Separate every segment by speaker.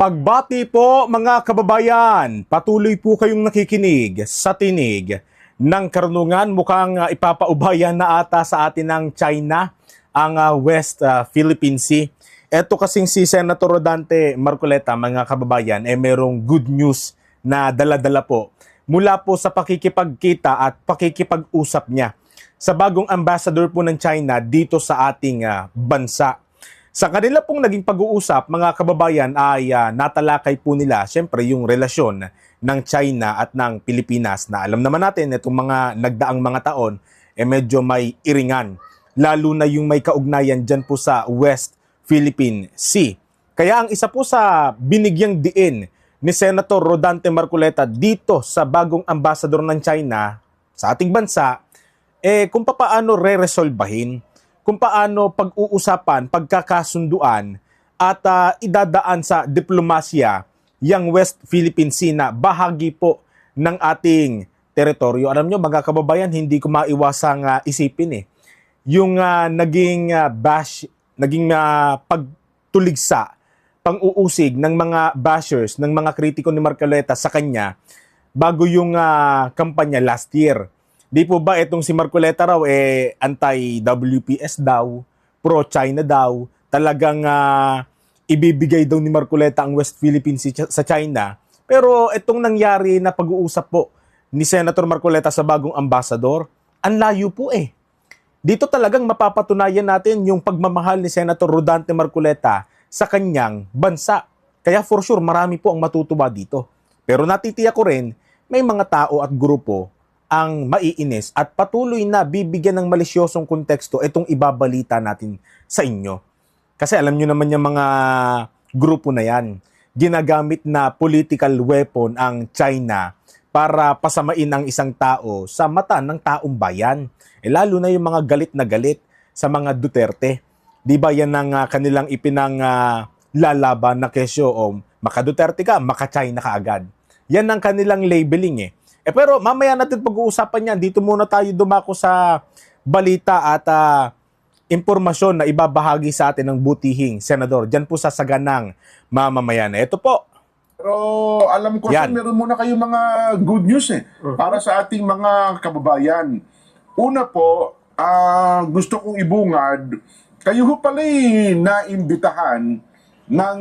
Speaker 1: Pagbati po mga kababayan, patuloy po kayong nakikinig sa tinig ng karunungan. Mukhang ipapaubayan na ata sa atin ng China ang West Philippine Sea. Ito kasing si Senator Rodante Marcoleta, mga kababayan, merong good news na dala-dala po mula po sa pakikipagkita at pakikipag-usap niya sa bagong ambassador po ng China dito sa ating bansa. Sa kanila pong naging pag-uusap, mga kababayan, ay natalakay po nila siyempre yung relasyon ng China at ng Pilipinas na alam naman natin itong mga nagdaang mga taon medyo may iringan, lalo na yung may kaugnayan dyan po sa West Philippine Sea. Kaya ang isa po sa binigyang diin ni Senator Rodante Marcoleta dito sa bagong ambassador ng China sa ating bansa, kung paano re-resolbahin, kung paano pag-uusapan, pagkakasunduan at idadaan sa diplomasya yung West Philippine Sea na bahagi po ng ating teritoryo. Alam nyo mga kababayan, hindi ko maiwasang isipin yung naging pagtuligsa, pang-uusig ng mga bashers, ng mga kritiko ni Marcoleta sa kanya bago yung kampanya last year. Di po ba itong si Marcoleta raw anti-WPS daw, pro-China daw, talagang ibibigay daw ni Marcoleta ang West Philippine Sea sa China. Pero itong nangyari na pag-uusap po ni Senator Marcoleta sa bagong ambassador, ang layo po Dito talagang mapapatunayan natin yung pagmamahal ni Senator Rodante Marcoleta sa kanyang bansa. Kaya for sure, marami po ang matutuwa dito. Pero natitiyak ko rin, may mga tao at grupo ang maiinis at patuloy na bibigyan ng malisyosong konteksto itong ibabalita natin sa inyo. Kasi alam nyo naman yung mga grupo na yan, ginagamit na political weapon ang China para pasamain ang isang tao sa mata ng taong bayan. Lalo na yung mga galit na galit sa mga Duterte. Di ba yan ang kanilang lalaban na kesyo o maka-Duterte ka, maka-China ka agad. Yan ang kanilang labeling pero mamaya natin pag-uusapan yan. Dito muna tayo dumako sa balita at impormasyon na ibabahagi sa atin ng butihing senador. Diyan po sa saganang mamamayan. Ito po.
Speaker 2: Pero alam ko, meron muna kayong mga good news para sa ating mga kababayan. Una po, gusto kong ibungad, kayo ho pala'y naimbitahan ng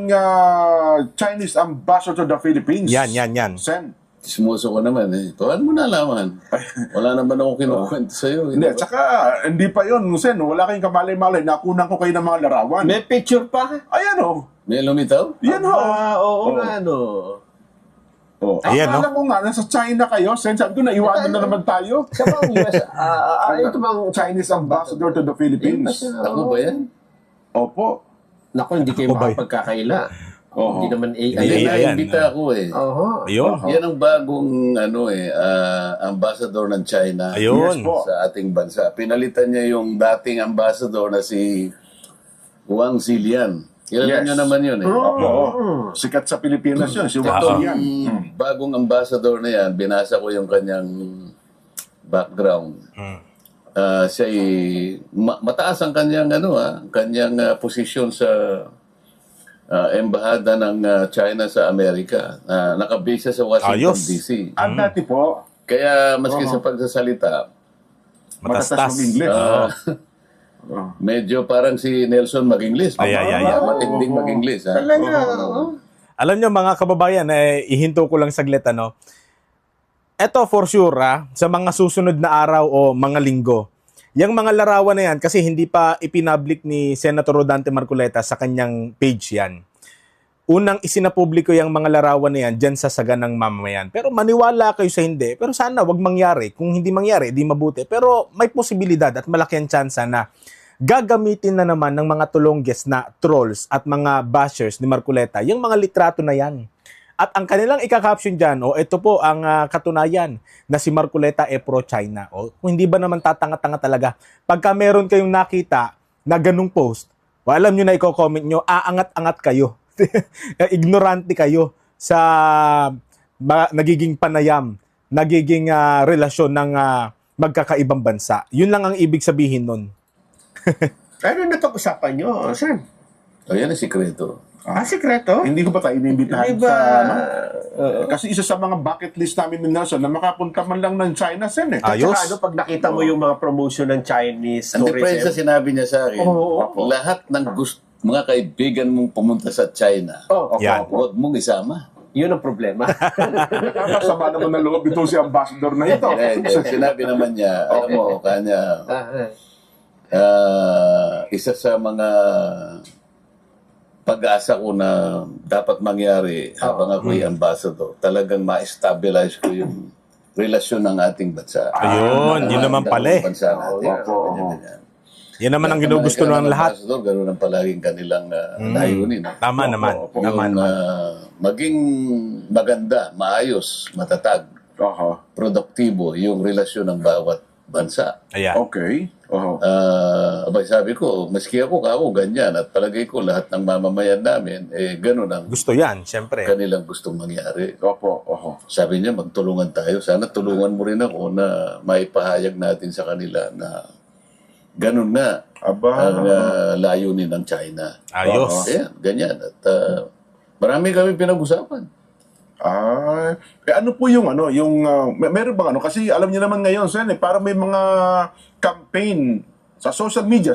Speaker 2: Chinese Ambassador to the Philippines.
Speaker 1: Yan.
Speaker 2: Sen.
Speaker 3: Sumuso ko naman Tuhan mo na laman. Wala naman akong kinukwento sa'yo.
Speaker 2: Hindi, tsaka hindi pa yun, Sen. Wala kayong kamalay-malay. Nakunan ko kayo ng mga larawan.
Speaker 4: May picture pa?
Speaker 2: Ayan
Speaker 3: May lumitaw?
Speaker 2: Yan
Speaker 4: Oo nga,
Speaker 2: Ayan Akala ko nga, nasa China kayo. Sen, sabi ko, naiwanan na naman tayo.
Speaker 4: Sa bang US? Ito bang
Speaker 2: Chinese Ambassador to the Philippines.
Speaker 3: Ako ba yan?
Speaker 2: Opo.
Speaker 4: Naku, hindi kayo makapagkakaila. Hindi naman
Speaker 3: Naimbita ako
Speaker 1: Ayun.
Speaker 3: Yan ang bagong ambassador ng China.
Speaker 1: Ayun.
Speaker 3: Sa ating bansa. Pinalitan niya yung dating ambassador na si Wang Zilian. Kilala niyo naman yun
Speaker 2: Sikat sa Pilipinas yun. Si Wang
Speaker 3: Itong
Speaker 2: Zilian.
Speaker 3: bagong ambassador na yan, binasa ko yung kanyang background. Siya mataas ang kanyang kanyang posisyon sa embahada ng China sa Amerika. Nakabase sa Washington, D.C.
Speaker 2: At dati po,
Speaker 3: Kaya maski sa pagsasalita,
Speaker 2: matatas ng English.
Speaker 3: Medyo parang si Nelson mag-English. Matinding mag-English.
Speaker 1: Alam nyo mga kababayan, ihinto ko lang saglit Ito for sure sa mga susunod na araw o mga linggo. Yung mga larawan na yan, kasi hindi pa ipinablik ni Senator Rodante Marcoleta sa kanyang page yan. Unang isinapubliko yung mga larawan na yan dyan sa saganang mamamayan. Pero maniwala kayo sa hindi. Pero sana wag mangyari. Kung hindi mangyari, di mabuti. Pero may posibilidad at malaki ang tsansa na gagamitin na naman ng mga tulongges na trolls at mga bashers ni Marcoleta yung mga litrato na yan. At ang kanilang ika-caption dyan, ito po ang katunayan na si Marcoleta pro-China. Kung hindi ba naman tatanga-tanga talaga, pagka meron kayong nakita na ganung post, alam nyo na i-comment nyo, aangat-angat kayo. Ignorante kayo sa nagiging panayam, nagiging relasyon ng magkakaibang bansa. Yun lang ang ibig sabihin nun.
Speaker 4: Ano na ito usapan nyo, Sen?
Speaker 3: Yan ang sikreto.
Speaker 4: Sikreto?
Speaker 2: Hindi ko ba tayo inimbitahan
Speaker 4: Di ba?
Speaker 2: sa ano? Kasi isa sa mga bucket list namin ni Nelson na makapunta man lang ng China, Sen eh.
Speaker 1: Ayos.
Speaker 4: Tsaka pag nakita mo yung mga promotion ng Chinese
Speaker 3: Ang difference sa
Speaker 4: tourism.
Speaker 3: sinabi niya sa akin,
Speaker 4: Oo.
Speaker 3: lahat ng mga kaibigan mong pumunta sa China,
Speaker 1: Yan.
Speaker 3: huwag mong isama.
Speaker 4: Yun ang problema.
Speaker 2: Nakakasama naman ng loob ito si ambassador na ito.
Speaker 3: Sinabi naman niya, alam mo, kanya, isa sa mga pag-asa ko na dapat mangyari habang ako'y ambassador, talagang ma-stabilize ko yung relasyon ng ating bansa.
Speaker 1: Ayun, yun naman pala eh.
Speaker 3: Bansa natin.
Speaker 2: Opo.
Speaker 3: Ganyan.
Speaker 1: Yan naman ang ginugusto ng lahat.
Speaker 3: Ambassador, ganun ang palaging kanilang layunin.
Speaker 1: Tama naman. Tama
Speaker 3: Yung
Speaker 1: naman.
Speaker 3: maging maganda, maayos, matatag, produktibo yung relasyon ng bawat bansa.
Speaker 1: Ayan.
Speaker 2: Okay.
Speaker 3: Abay sabi ko, maski ako ganyan at palagay ko lahat ng mamamayan namin, ganun ang
Speaker 1: Gusto yan, syempre.
Speaker 3: kanilang gustong mangyari.
Speaker 2: Opo.
Speaker 3: Sabi niya, magtulungan tayo. Sana tulungan mo rin ako na maipahayag natin sa kanila na ganun nga
Speaker 2: Aba.
Speaker 3: ang layunin ng China.
Speaker 1: Ayos.
Speaker 3: Ayan, ganyan. At marami kami pinag-usapan.
Speaker 2: Ano po yung meron bang kasi alam niyo naman ngayon Sen para may mga campaign sa social media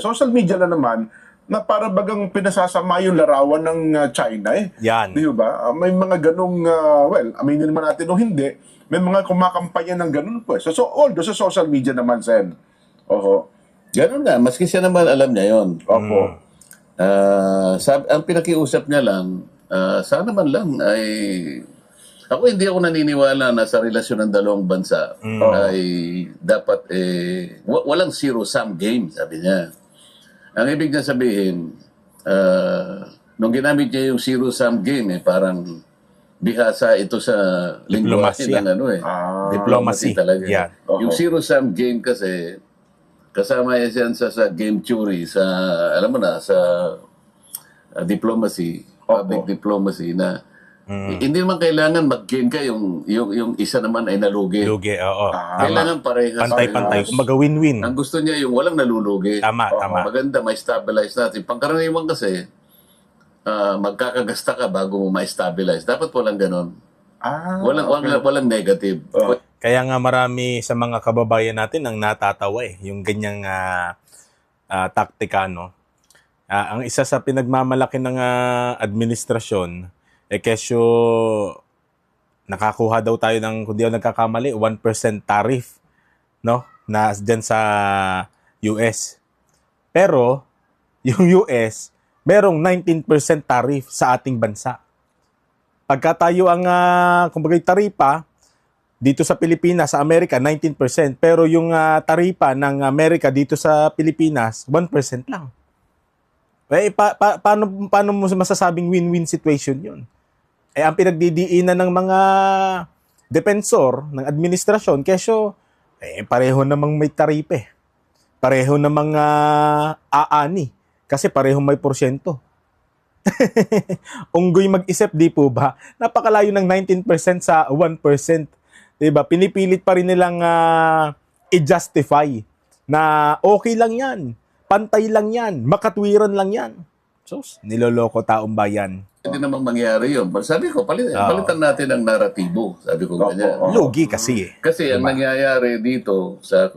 Speaker 2: na naman na para bagang pinasasama yung larawan ng China
Speaker 1: Yan.
Speaker 2: Di ba? May mga ganong aminin naman natin o hindi, may mga kumakampanya ng ganun po. So although sa social media naman Sen.
Speaker 3: Ganun nga, maski siya naman alam niya yon.
Speaker 2: Opo.
Speaker 3: Ang pinakiusap niya lang, sana man lang ay... Ako hindi ako naniniwala na sa relasyon ng dalawang bansa ay dapat walang zero-sum game, sabi niya. Ang ibig niya sabihin, nung ginamit niya yung zero-sum game, parang bihasa ito sa lingwahe
Speaker 1: Diplomasya.
Speaker 3: ng
Speaker 1: Diplomacy.
Speaker 3: talaga.
Speaker 1: Yan.
Speaker 3: Yung zero-sum game kasi, kasama yan sa game theory, sa, alam mo na, sa diplomacy, public diplomacy na hindi naman kailangan mag-gain ka yung isa naman ay nalugi.
Speaker 1: Lugi, oo.
Speaker 3: Kailangan parehas.
Speaker 1: Pantay-pantay. Kumbaga win-win.
Speaker 3: Ang gusto niya yung walang nalulugi.
Speaker 1: Tama.
Speaker 3: Maganda, may stabilize natin. Pangkaraniwan kasi, magkakagasta ka bago mo ma-stabilize. Dapat walang ganon. Walang negative.
Speaker 1: Kaya nga marami sa mga kababayan natin ang natatawa yung ganyang taktika, no? Ang isa sa pinagmamalaki ng administrasyon, kesyo nakakuha daw tayo ng, kung di ako nagkakamali, 1% tariff, no? Na dyan sa US. Pero, yung US, merong 19% tariff sa ating bansa. Pagka tayo ang, kumbaga taripa, dito sa Pilipinas, sa Amerika, 19%. Pero yung taripa ng Amerika dito sa Pilipinas, 1% lang. Paano mo masasabing win-win situation yun? Ang pinagdidiinan ng mga depensor ng administrasyon, kesyo, pareho namang may taripe. Pareho namang aani. Kasi pareho may porsyento. Unggoy mag-isip, di po ba? Napakalayo ng 19% sa 1%. Diba? Pinipilit pa rin nilang i-justify na okay lang yan, pantay lang yan, makatwiran lang yan. So, niloloko taong bayan.
Speaker 3: Hindi naman mangyari yun. Sabi ko, palitan natin ang naratibo. Sabi ko ganyan.
Speaker 1: Lugi kasi
Speaker 3: Kasi ang nangyayari dito sa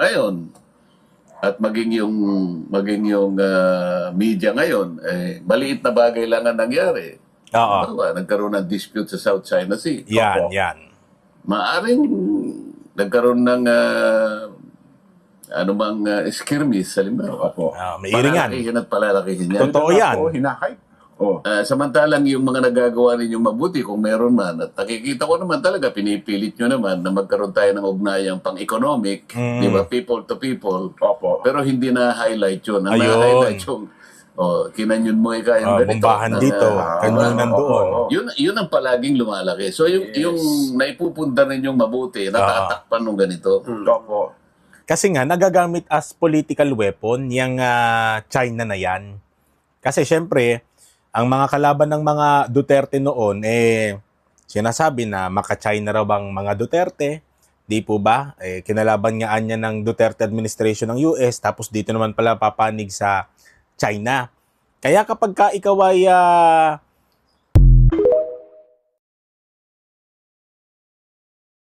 Speaker 3: ngayon at maging yung media ngayon, maliit na bagay lang ang nangyari.
Speaker 1: Oo.
Speaker 3: Nagkaroon ng dispute sa South China Sea.
Speaker 1: Yan.
Speaker 3: Maaring nagkaroon ng skirmish, halimbawa.
Speaker 1: May iringan.
Speaker 3: Palalakihin at palalakihin yan.
Speaker 1: Totoo yan.
Speaker 2: Hinahype.
Speaker 3: Samantalang yung mga nagagawa ninyong mabuti, kung meron man, at nakikita ko naman talaga, pinipilit nyo naman na magkaroon tayo ng ugnayang pang-economic, di ba, people to people.
Speaker 2: Opo.
Speaker 3: Pero hindi na-highlight yun. Ang
Speaker 1: Ayun.
Speaker 3: na-highlight yung, kinanyun mo kayong ganito.
Speaker 1: Bombahan dito, kanyunan doon.
Speaker 3: Yun ang palaging lumalaki. So yung naipupunda ninyong mabuti, natatakpan ng ganito.
Speaker 2: Opo.
Speaker 1: Kasi nga, nagagamit as political weapon yung China na yan. Kasi syempre, ang mga kalaban ng mga Duterte noon, sinasabi na maka-China raw bang mga Duterte. Di po ba? Kinalaban nga niya ng Duterte administration ng US, tapos dito naman pala papanig sa China. Kaya kapag ka ikaw ay